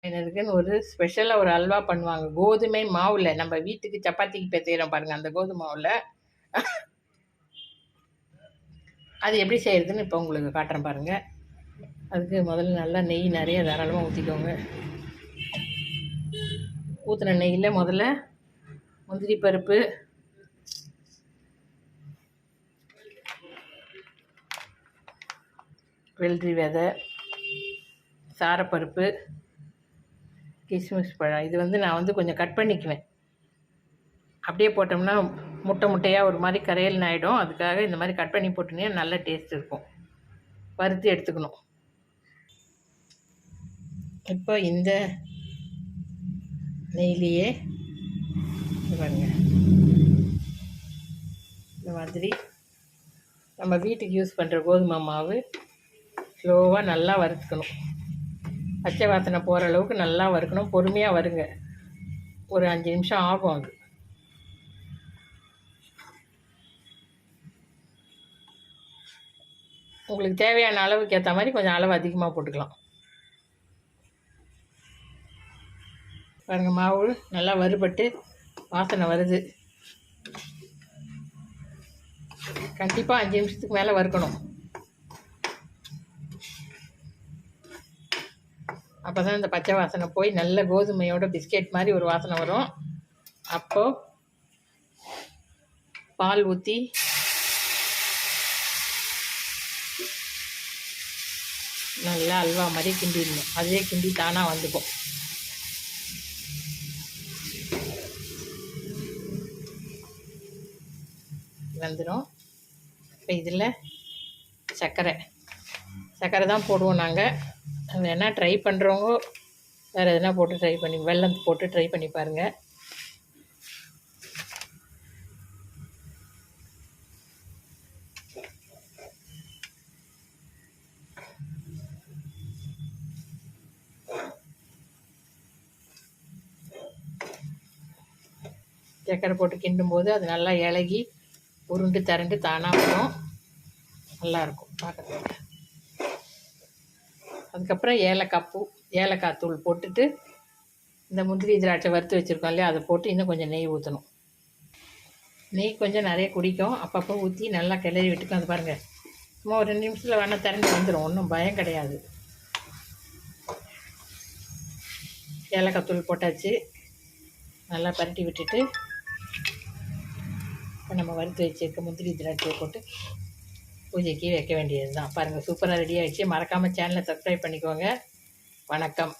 எனக்குன்னு ஒரு ஸ்பெஷலாக ஒரு அல்வா பண்ணுவாங்க. கோதுமை மாவில் நம்ம வீட்டுக்கு சப்பாத்திக்கு செய்கிறோம் பாருங்கள், அந்த கோதுமை மாவில் அது எப்படி செய்கிறதுன்னு இப்போ உங்களுக்கு காட்டுறேன் பாருங்கள். அதுக்கு முதல்ல நல்லா நெய் நிறைய தாராளமாக ஊற்றிக்கோங்க. ஊற்றின நெய்யில் முதல்ல முந்திரி பருப்பு, வெள்ளரி விதை, சாரப்பருப்பு, கிஸ்மிஸ் பழம். இது நான் கொஞ்சம் கட் பண்ணிக்குவேன். அப்படியே போட்டோம்னா முட்டை முட்டையாக ஒரு மாதிரி கரையல்னு ஆகிடும். அதுக்காக இந்த மாதிரி கட் பண்ணி போட்டுனே நல்ல டேஸ்ட் இருக்கும். வறுத்து எடுத்துக்கணும். இப்போ இந்த நெய்லியே பாருங்க, இந்த மாதிரி நம்ம வீட்டுக்கு யூஸ் பண்ணுற கோதுமை மாவு ஸ்லோவாக நல்லா வறுத்துக்கணும். பச்சை வாசனை போகிற அளவுக்கு நல்லா வறுக்கணும். பொறுமையாக வருங்க, ஒரு 5 நிமிஷம் ஆகும். அது உங்களுக்கு தேவையான அளவுக்கு ஏற்ற மாதிரி கொஞ்சம் அளவு அதிகமாக போட்டுக்கலாம். பாருங்கள், மாவு நல்லா வறுபட்டு வாசனை வருது. கண்டிப்பாக 5 நிமிஷத்துக்கு மேலே வறுக்கணும். அப்போ தான் இந்த பச்சை வாசனை போய் நல்ல கோதுமையோட பிஸ்கெட் மாதிரி ஒரு வாசனை வரும். அப்போது பால் ஊற்றி நல்லா அல்வா மாதிரி கிண்டிடணும். அதே கிண்டி தானாக வந்துக்கும். வந்துடும். இப்போ இதில் சர்க்கரை தான் போடுவோம் நாங்கள். அது என்ன ட்ரை பண்ணுறவங்க வேறு எதுனா போட்டு ட்ரை பண்ணி, வெல்லம் போட்டு ட்ரை பண்ணி பாருங்கள். சர்க்கரை போட்டு கிண்டும்போது அது நல்லா இலகி உருண்டு திரண்டு தானாக வரும். நல்லாயிருக்கும் பார்க்குறதுக்கு. அதுக்கப்புறம் ஏலக்காய் தூள் போட்டுட்டு இந்த முந்திரி திராட்சை வறுத்து வச்சுருக்கோம் இல்லையா, அதை போட்டு இன்னும் கொஞ்சம் நெய் ஊற்றணும். நெய் கொஞ்சம் நிறைய குடிக்கும். அப்பப்போ ஊற்றி நல்லா கிளறி விட்டுக்கும். அது பாருங்கள், சும்மா ஒரு 2 நிமிஷத்தில் வேணால் திரண்டு வந்துடும். ஒன்றும் பயம் கிடையாது. ஏலக்காய் தூள் போட்டாச்சு. நல்லா பரட்டி விட்டுட்டு இப்போ நம்ம வறுத்து வச்சுருக்க முந்திரி திராட்சையை போட்டு பூஜைக்கு வைக்க வேண்டியது தான். பாருங்கள், சூப்பராக ரெடி ஆகிடுச்சு. மறக்காமல் சேனலை சப்ஸ்கிரைப் பண்ணிக்கோங்க. வணக்கம்.